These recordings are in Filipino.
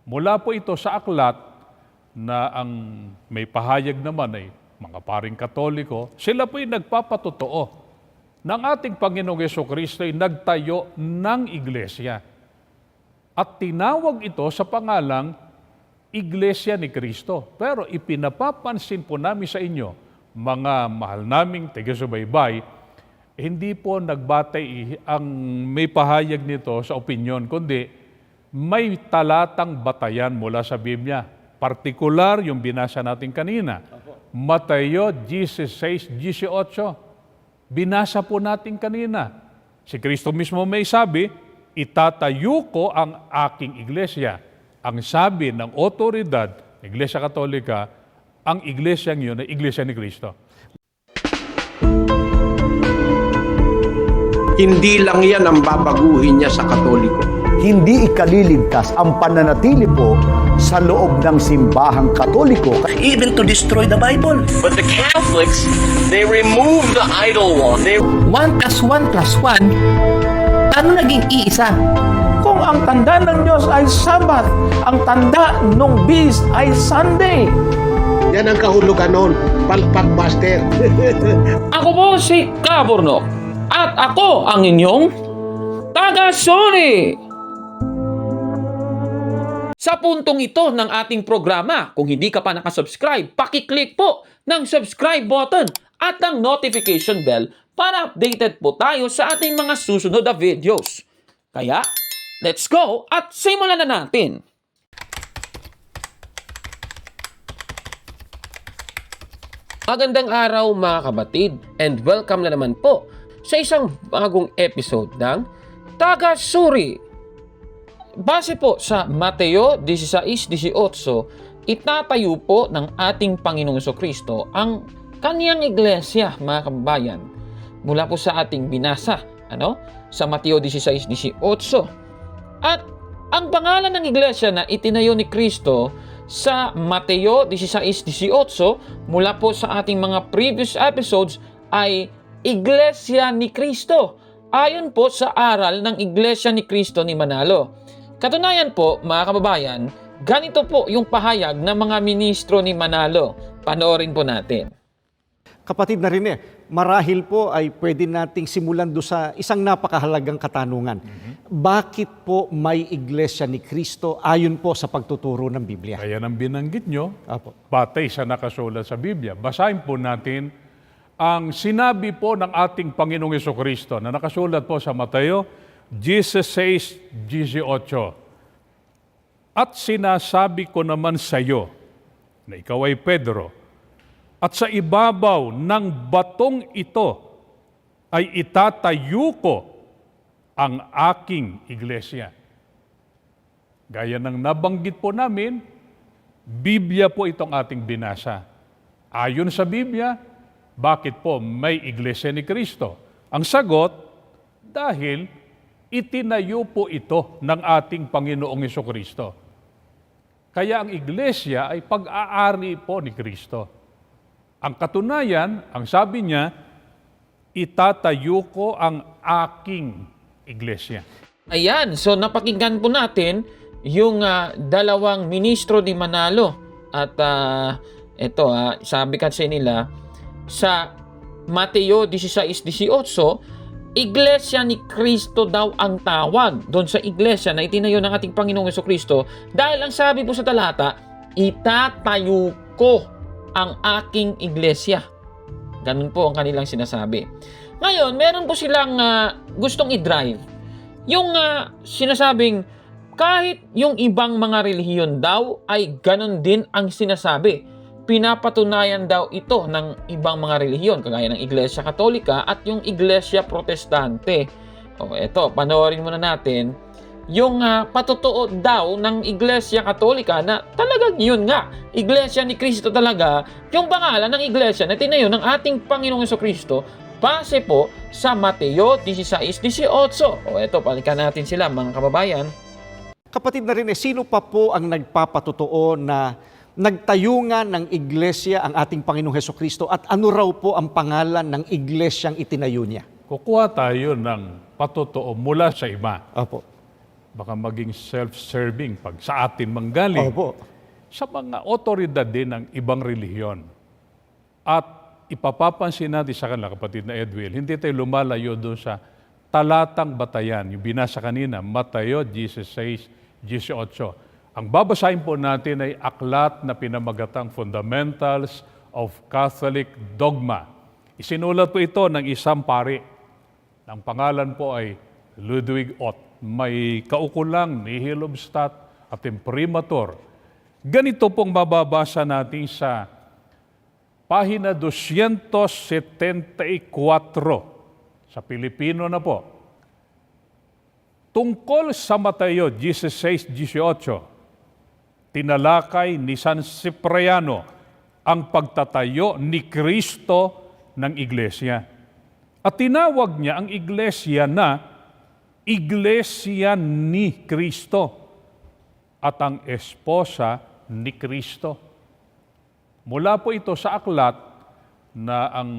Mula po ito sa aklat na ang may pahayag naman ay mga paring Katoliko, sila po'y nagpapatotoo ng ating Panginoong Jesucristo ay nagtayo ng iglesia. At tinawag ito sa pangalang Iglesia ni Cristo. Pero ipinapapansin po namin sa inyo, mga mahal naming taga-subaybay, hindi po nagbatay ang may pahayag nito sa opinyon, kundi may talatang batayan mula sa Biblia. Partikular yung binasa natin kanina. Mateo 16:18. Binasa po natin kanina. Si Kristo mismo may sabi, itatayo ko ang aking iglesia. Ang sabi ng otoridad, Iglesia Katolika, ang iglesyang yun ay Iglesia ni Kristo. Hindi lang yan ang babaguhin niya sa Katoliko. Hindi ikaliligtas ang pananatili po sa loob ng simbahang Katoliko. Even to destroy the Bible. But the Catholics, they remove the idol wall. 1 + 1 + 1, ano naging iisa? Kung ang tanda ng Diyos ay Sabat, ang tanda ng Beast ay Sunday. Yan ang kahulugan nun, palpak master. Ako po si Kabornok at ako ang inyong taga-Sony. Sa puntong ito ng ating programa, kung hindi ka pa nakasubscribe, pakiclick po ng subscribe button at ang notification bell para updated po tayo sa ating mga susunod na videos. Kaya, let's go at simulan na natin! Magandang araw mga kabatid and welcome na naman po sa isang bagong episode ng Taga-Suri. Base po sa Mateo 16:18, itatayo po ng ating Panginoong Jesucristo ang kaniyang iglesia, mga kababayan. Mula po sa ating binasa, sa Mateo 16:18. At ang pangalan ng iglesia na itinayo ni Kristo sa Mateo 16:18 mula po sa ating mga previous episodes ay Iglesia ni Cristo. Ayon po sa aral ng Iglesia ni Cristo ni Manalo. Katunayan po, mga kababayan, ganito po yung pahayag ng mga ministro ni Manalo. Panoorin po natin. Kapatid na rin marahil po ay pwede nating simulan doon sa isang napakahalagang katanungan. Bakit po may iglesia ni Kristo ayon po sa pagtuturo ng Biblia? Kaya nang binanggit nyo, Apo. batay sa nakasulat sa Biblia. Basahin po natin ang sinabi po ng ating Panginoong Jesucristo na nakasulat po sa Mateo 16:18. At sinasabi ko naman sa iyo na ikaw ay Pedro, at sa ibabaw ng batong ito ay itatayo ko ang aking iglesia. Gaya ng nabanggit po namin, Biblia po itong ating binasa. Ayon sa Biblia, bakit po may iglesia ni Kristo? Ang sagot, dahil itinayo po ito ng ating Panginoong Jesucristo. Kaya ang iglesia ay pag-aari po ni Kristo. Ang katunayan, ang sabi niya, itatayo ko ang aking iglesia. Ayan, so napakinggan po natin yung dalawang ministro ni Manalo. At ito, sabi kasi nila, sa Mateo 16:18, Iglesia ni Kristo daw ang tawag doon sa iglesia na itinayo ng ating Panginoong Jesucristo dahil ang sabi po sa talata, itatayo ko ang aking iglesia. Ganun po ang kanilang sinasabi. Ngayon, meron po silang gustong i-drive. Yung sinasabing kahit yung ibang mga relihiyon daw ay ganun din ang sinasabi. Pinapatunayan daw ito ng ibang mga relihiyon kagaya ng Iglesia Katolika at yung Iglesia Protestante. Eto, panoorin muna natin yung patotoo daw ng Iglesia Katolika na talagang yun nga, Iglesia ni Cristo talaga, yung pangalan ng Iglesia na tinayo ng ating Panginoong Jesucristo base po sa Mateo 16:18. Eto, palikan natin sila mga kababayan. Kapatid na rin, sino pa po ang nagpapatotoo na nagtayo nga ng iglesia ang ating Panginoong Hesukristo at ano raw po ang pangalan ng iglesyang itinayo niya? Kukuha tayo ng patotoo mula sa iba. Opo. baka maging self-serving pag sa atin manggaling. Opo. Sa mga otoridad din ng ibang relihiyon. At ipapapansin natin sa kanila, kapatid na Edwil, hindi tayo lumalayo doon sa talatang batayan, yung binasa kanina, Mateo 16:18. Ang babasahin po natin ay aklat na pinamagatang Fundamentals of Catholic Dogma. Isinulat po ito ng isang pari. Ang pangalan po ay Ludwig Ott. May kaukulang nihilobstat at imprimatur. Ganito pong mababasa natin sa pahina 274 sa Pilipino na po. Tungkol sa Mateo 16:18, tinalakay ni San Cipriano ang pagtatayo ni Kristo ng Iglesia. At tinawag niya ang Iglesia na Iglesia ni Kristo at ang esposa ni Kristo. Mula po ito sa aklat na ang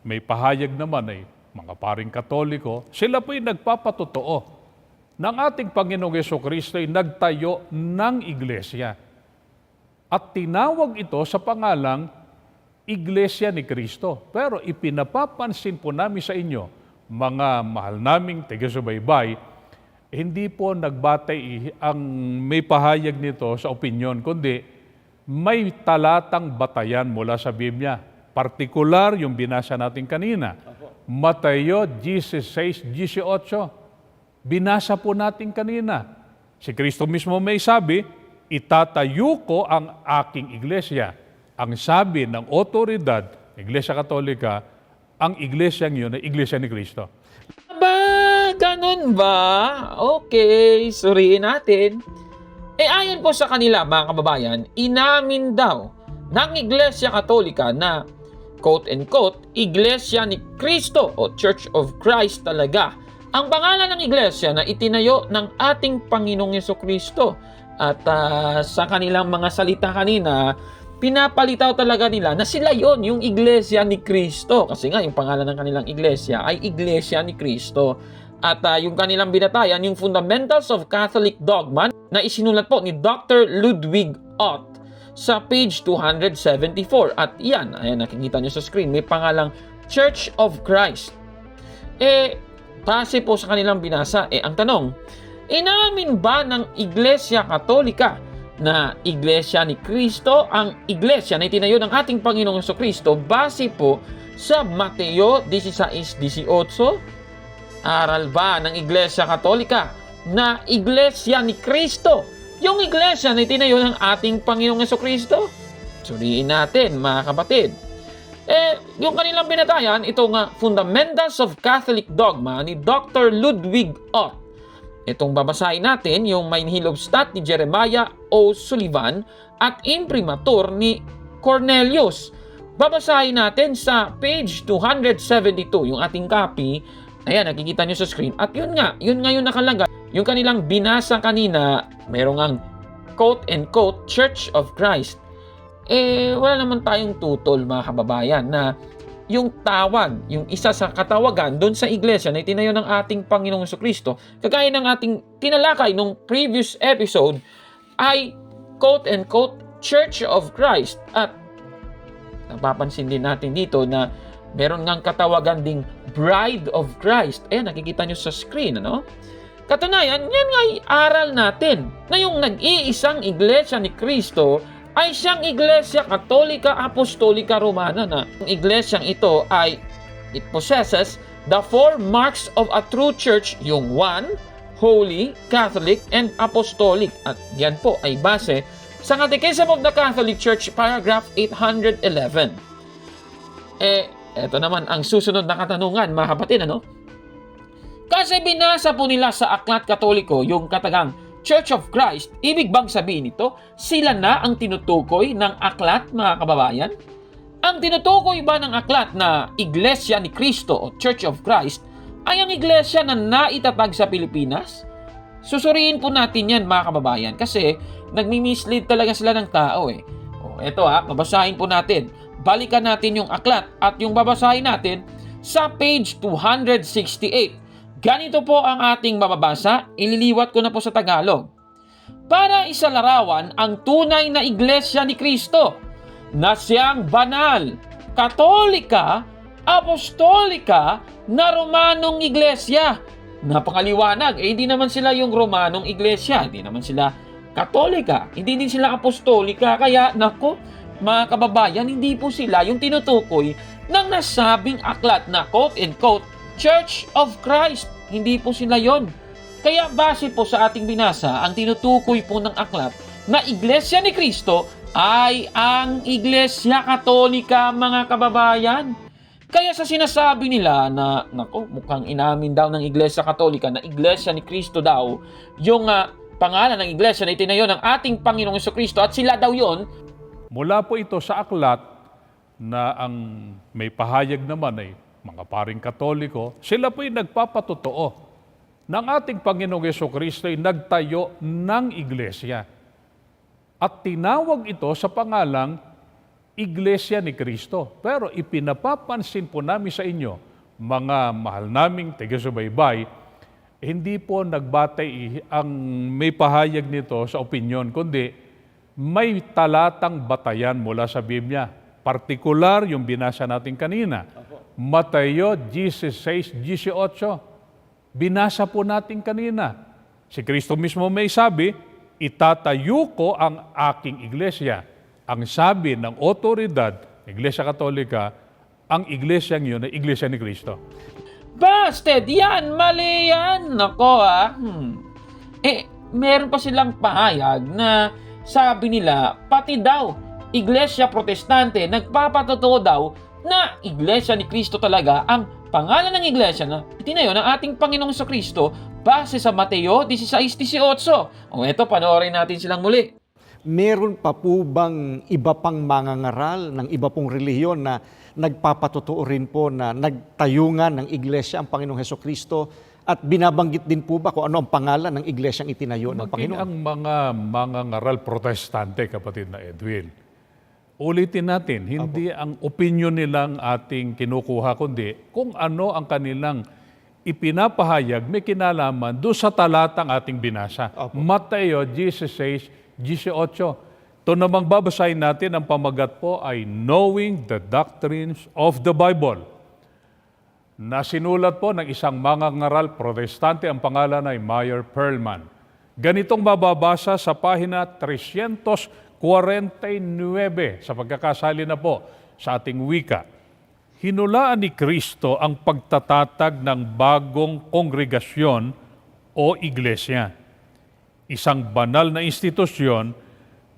may pahayag naman ay mga paring Katoliko, sila po'y nagpapatotoo ng ating Panginoong Jesucristo ay nagtayo ng Iglesia. At tinawag ito sa pangalang Iglesia ni Kristo. Pero ipinapapansin po namin sa inyo, mga mahal naming taga-subaybay, hindi po nagbatay ang may pahayag nito sa opinyon, kundi may talatang batayan mula sa Biblia. Partikular yung binasa natin kanina. Mateo 16:18. Binasa po natin kanina. Si Kristo mismo may sabi, itatayo ko ang aking iglesia. Ang sabi ng otoridad, Iglesia Katolika, ang iglesyang yun ay Iglesia ni Kristo. Ba, ganun ba? Okay, suriin natin. Ayon po sa kanila, mga kababayan, inamin daw ng Iglesia Katolika na, quote-unquote, Iglesia ni Kristo o Church of Christ talaga ang pangalan ng iglesia na itinayo ng ating Panginoong Jesucristo. At sa kanilang mga salita kanina, pinapalitaw talaga nila na sila yon, yung Iglesia ni Kristo. Kasi nga, yung pangalan ng kanilang iglesia ay Iglesia ni Kristo. At yung kanilang binatayan, yung Fundamentals of Catholic Dogma, na isinulat po ni Dr. Ludwig Ott sa page 274. At yan, ayan, nakikita nyo sa screen, may pangalang Church of Christ. Base po sa kanilang binasa, ang tanong, inamin ba ng Iglesia Katolika na Iglesia ni Kristo ang iglesia na itinayo ng ating Panginoong Jesucristo base po sa Mateo 16:18? Aral ba ng Iglesia Katolika na Iglesia ni Kristo yung iglesia na itinayo ng ating Panginoong Jesucristo? Suriin natin, mga kapatid. Yung kanilang binatayan, ito nga, Fundamentals of Catholic Dogma ni Dr. Ludwig Ott. Itong babasahin natin, yung may nihilobstat ni Jeremiah O. Sullivan at imprimatur ni Cornelius. Babasahin natin sa page 272, yung ating copy. Ayan, nakikita nyo sa screen. At yun nga yung nakalagay. Yung kanilang binasa kanina, merong ang quote-unquote Church of Christ. Wala naman tayong tutol, mga kababayan, na yung tawag, yung isa sa katawagan doon sa iglesia na itinayo ng ating Panginoong Jesucristo, kagaya ng ating tinalakay nung previous episode, ay quote-unquote Church of Christ. At napapansin din natin dito na meron ngang katawagan ding Bride of Christ. Nakikita nyo sa screen, ano? Katunayan, yan nga aral natin na yung nag-iisang iglesia ni Kristo ay siyang Iglesia Katolika Apostolika Romana na. Ang iglesyang ito ay, it possesses the four marks of a true church, yung one, holy, Catholic, and apostolic. At yan po ay base sa Catechism of the Catholic Church, paragraph 811. Eto naman ang susunod na katanungan, mga kapatid, ano? Kasi binasa po nila sa Aklat Katoliko yung katagang Church of Christ, ibig bang sabihin nito, sila na ang tinutukoy ng aklat, mga kababayan? Ang tinutukoy ba ng aklat na Iglesia ni Kristo o Church of Christ ay ang iglesia na naitatag sa Pilipinas? Susuriin po natin yan, mga kababayan, kasi nagmi-mislead talaga sila ng tao. Ito babasahin po natin. Balikan natin yung aklat at yung babasahin natin sa page 268. Ganito po ang ating mababasa, ililiwat ko na po sa Tagalog. Para isalarawan ang tunay na iglesia ni Kristo na siyang banal, katolika, apostolika na Romanong iglesia. Napakaliwanag, hindi naman sila yung Romanong iglesia, hindi naman sila katolika, hindi din sila apostolika, kaya nako, mga kababayan, hindi po sila yung tinutukoy ng nasabing aklat na quote-unquote Church of Christ. Hindi po sila yon. Kaya base po sa ating binasa, ang tinutukoy po ng aklat na Iglesia ni Kristo ay ang Iglesia Katolika, mga kababayan. Kaya sa sinasabi nila na, nako, mukhang inamin daw ng Iglesia Katolika na Iglesia ni Kristo daw, yung pangalan ng Iglesia na itinayo ng ating Panginoong Jesucristo at sila daw yon. Mula po ito sa aklat na ang may pahayag naman ay mga paring Katoliko, sila po'y nagpapatotoo ng ating Panginoong Jesucristo ay nagtayo ng iglesia. At tinawag ito sa pangalang Iglesia ni Kristo. Pero ipinapapansin po namin sa inyo, mga mahal naming taga-subaybay, hindi po nagbatay ang may pahayag nito sa opinyon, kundi may talatang batayan mula sa Biblia. Partikular yung binasa natin kanina. Mateo 16:18. Binasa po natin kanina. Si Kristo mismo may sabi, itatayo ko ang aking iglesia. Ang sabi ng otoridad, Iglesia Katolika, ang iglesyang yun ay Iglesia ni Kristo. Busted! Yan! Mali yan! Nako meron pa silang pahayag na sabi nila, pati daw, Iglesia Protestante, nagpapatotoo daw na Iglesia ni Kristo talaga ang pangalan ng iglesia na itinayo ng ating Panginoong Jesucristo base sa Mateo 16:18. O eto, panoorin natin silang muli. Meron pa po bang iba pang mangangaral ng iba pong relihiyon na nagpapatotoo rin po na nagtayungan ng iglesia ang Panginoong Jesucristo at binabanggit din po ba kung ano ang pangalan ng iglesyang itinayo ng Maging Panginoon? ang mga mangangaral protestante, kapatid na Edwin, ulitin natin, hindi ang opinion nilang ating kinukuha, kundi kung ano ang kanilang ipinapahayag may kinalaman doon sa talatang ating binasa. Mateo 16:18. Ito namang babasahin natin, ang pamagat po ay Knowing the Doctrines of the Bible, na sinulat po ng isang mangangaral protestante, ang pangalan ay Meyer Pearlman. Ganitong mababasa sa pahina 349 sa pagkakasali na po sa ating wika. Hinulaan ni Kristo ang pagtatatag ng bagong kongregasyon o iglesia, isang banal na institusyon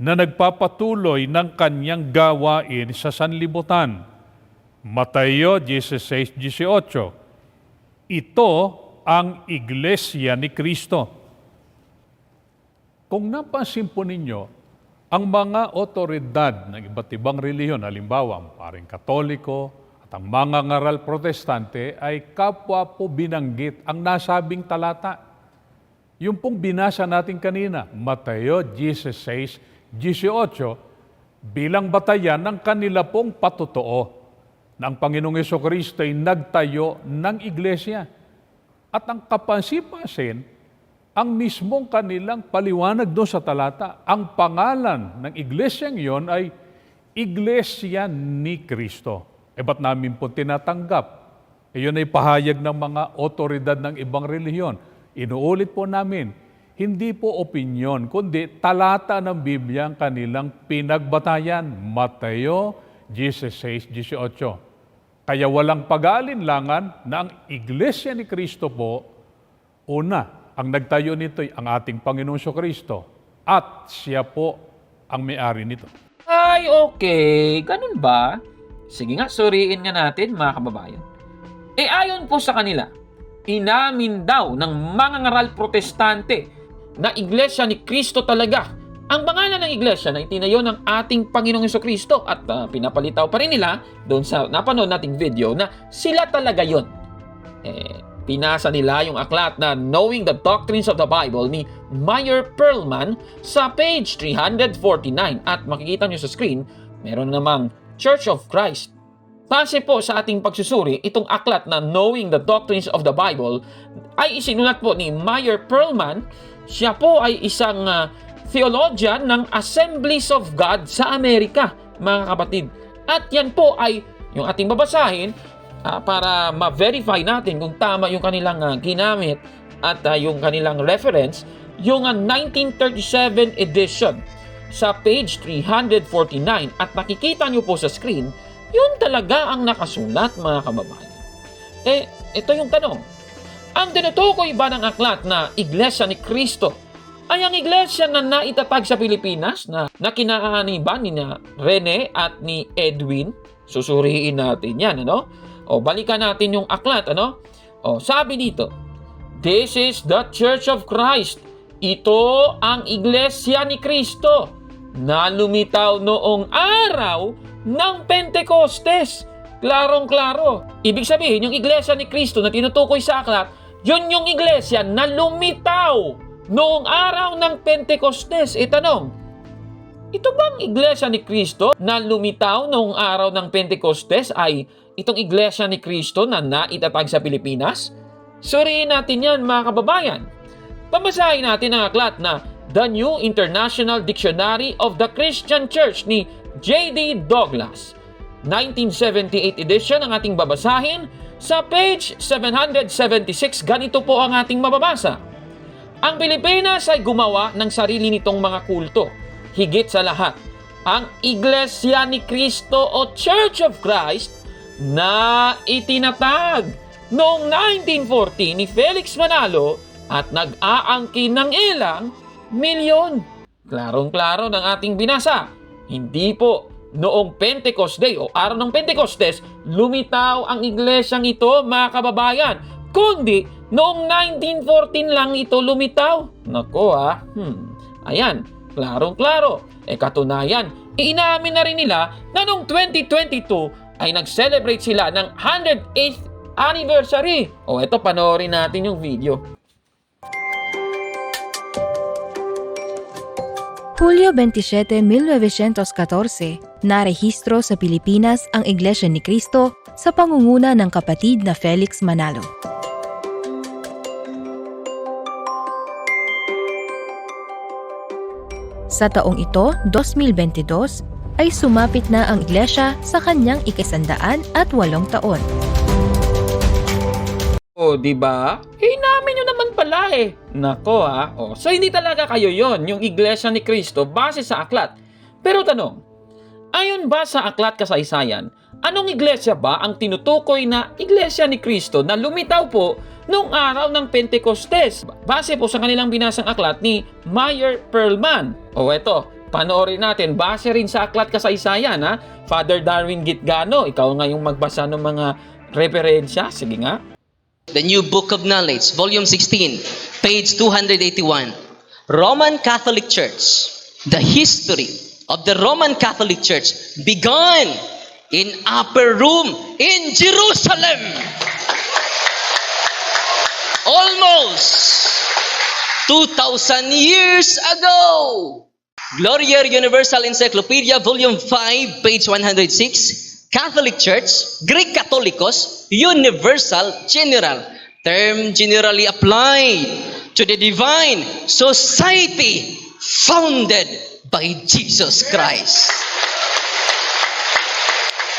na nagpapatuloy ng kanyang gawain sa sanlibutan. Mateo 16:18. Ito ang iglesia ni Kristo. Kung napansin po ninyo, ang mga otoridad ng iba't ibang relihiyon, halimbawa ang paring Katoliko at ang mga ngaral protestante, ay kapwa po binanggit ang nasabing talata. Yung pong binasa natin kanina, Mateo 16:18, bilang batayan ng kanila pong patotoo na ang Panginoong Jesucristo ay nagtayo ng iglesia. At ang kapansin-pansin, ang mismong kanilang paliwanag doon sa talata, ang pangalan ng iglesyang iyon ay Iglesia ni Kristo. Ba't namin po tinatanggap? Iyon ay pahayag ng mga otoridad ng ibang relihiyon. Inuulit po namin, hindi po opinyon, kundi talata ng Biblia ang kanilang pinagbatayan. Mateo 16:18. Kaya walang pag-aalinlangan na ang Iglesia ni Kristo po, una, ang nagtayo nito ay ang ating Panginoong Jesucristo at siya po ang may-ari nito. Ay, okay. Ganun ba? Sige nga, suriin nga natin, mga kababayan. Ayon po sa kanila, inamin daw ng mga ngaral protestante na Iglesia ni Kristo talaga ang pangalan ng iglesia na itinayo ng ating Panginoong Jesucristo at pinapalitaw pa rin nila doon sa napanood nating video na sila talaga yon. Pinasa nila yung aklat na Knowing the Doctrines of the Bible ni Meyer Pearlman sa page 349 at makikita nyo sa screen, meron namang Church of Christ. base po sa ating pagsusuri, itong aklat na Knowing the Doctrines of the Bible ay isinulat po ni Meyer Pearlman. Siya po ay isang theologian ng Assemblies of God sa Amerika, mga kapatid. At yan po ay yung ating babasahin para ma-verify natin kung tama yung kanilang ginamit at yung kanilang reference, yung 1937 edition sa page 349. At nakikita nyo po sa screen, yun talaga ang nakasulat, mga kababayan. Ito yung tanong. Ang tinutukoy ba ng aklat na Iglesia ni Cristo ay ang iglesia na naitatag sa Pilipinas na kinaaniban ni Rene at ni Edwin? Susuriin natin yan, ano? Balikan natin yung aklat, ano? Sabi dito, "This is the Church of Christ." Ito ang Iglesia ni Cristo na lumitaw noong araw ng Pentecostes. Klarong-klaro. Ibig sabihin, yung Iglesia ni Cristo na tinutukoy sa aklat, yun yung Iglesia na lumitaw noong araw ng Pentecostes. Tanong, ito bang Iglesia ni Cristo na lumitaw noong araw ng Pentecostes ay itong Iglesia ni Cristo na naitatag sa Pilipinas? Suriin natin yan, mga kababayan. Pamasahin natin ang aklat na The New International Dictionary of the Christian Church ni J.D. Douglas. 1978 edition ang ating babasahin. Sa page 776, ganito po ang ating mababasa. Ang Pilipinas ay gumawa ng sarili nitong mga kulto. Higit sa lahat, ang Iglesia ni Cristo o Church of Christ na itinatag noong 1940 ni Felix Manalo at nag-aangkin ng ilang milyon. Klarong-klaro ng ating binasa. Hindi po noong Pentecost Day o araw ng Pentecostes lumitaw ang iglesyang ito, mga kababayan, kundi noong 1914 lang ito lumitaw. Nako ayan, klarong-klaro. Katunayan, inamin na rin nila na noong 2022 ay nag-celebrate sila ng 108th anniversary. Ito, panoorin natin yung video. Hulyo 27, 1914, narehistro sa Pilipinas ang Iglesia ni Cristo sa pangunguna ng kapatid na Felix Manalo. Sa taong ito, 2022, ay sumapit na ang Iglesia sa kanyang 108 taon. Di ba? Namin nyo naman pala Nako so hindi talaga kayo yon, yung Iglesia ni Cristo base sa aklat. Pero tanong, ayon ba sa aklat kasaysayan, anong iglesia ba ang tinutukoy na Iglesia ni Cristo na lumitaw po noong araw ng Pentecostes? Base po sa kanilang binasang aklat ni Meyer Pearlman. Eto, panoorin natin, base rin sa aklat kasaysayan Father Darwin Gitgano, ikaw nga yung magbasa ng mga referensya. Sige nga. The New Book of Knowledge, Volume 16, page 281. Roman Catholic Church. The history of the Roman Catholic Church began in upper room in Jerusalem. Almost 2,000 years ago. Gloria Universal Encyclopedia, Volume 5, page 106. Catholic Church, Greek Catholicos, Universal, General. Term generally applied to the divine society founded by Jesus Christ.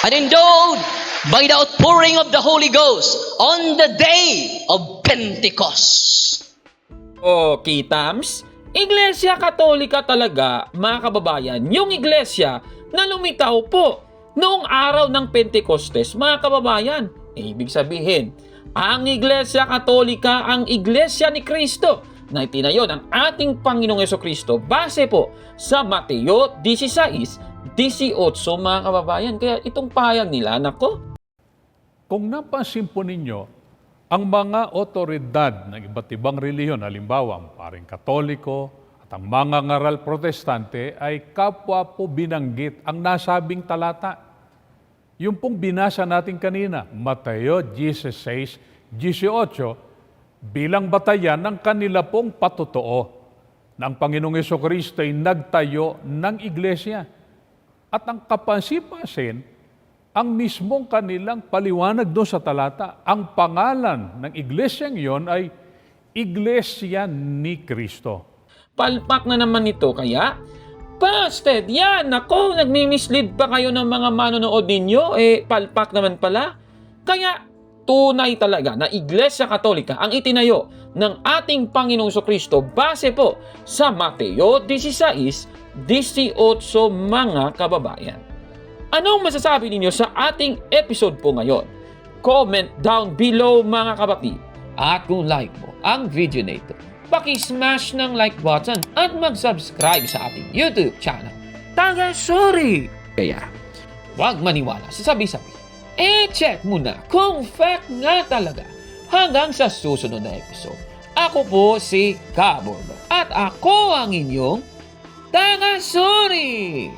And endowed by the outpouring of the Holy Ghost on the day of Pentecost. Kitams, Iglesia Katolika talaga, mga kababayan, yung iglesia na lumitaw po noong araw ng Pentecostes, mga kababayan. Ibig sabihin, ang Iglesia Katolika ang Iglesia ni Cristo na itinayo ng ating Panginoong Jesucristo base po sa Mateo 16:18, mga kababayan. Kaya itong pahayag nila, nako. Kung napansin po ninyo, ang mga otoridad ng iba't ibang relihiyon, halimbawa ang paring Katoliko at ang mga ngaral protestante, ay kapwa po binanggit ang nasabing talata. Yung pong binasa natin kanina, Mateo 16:18, bilang batayan ng kanila pong patotoo na ang Panginoong Jesucristo ay nagtayo ng iglesia. At ang kapansin-pansin, ang mismong kanilang paliwanag doon sa talata. Ang pangalan ng iglesyang iyon ay Iglesia ni Cristo. Palpak na naman ito, kaya busted! Yan! Ako, nagmi-mislead pa kayo ng mga manonood ninyo. Palpak naman pala. Kaya, tunay talaga na Iglesia Katolika ang itinayo ng ating Panginoong Kristo base po sa Mateo 16:18, mga kababayan. Anong masasabi ninyo sa ating episode po ngayon? Comment down below, mga kapatid. At kung like mo ang video na ito, paki-smash ng like button at mag-subscribe sa ating YouTube channel. Sorry! Kaya, huwag maniwala sa sabi-sabi. Check muna kung fact nga talaga. Hanggang sa susunod na episode. Ako po si Kaborbo at ako ang inyong Sorry!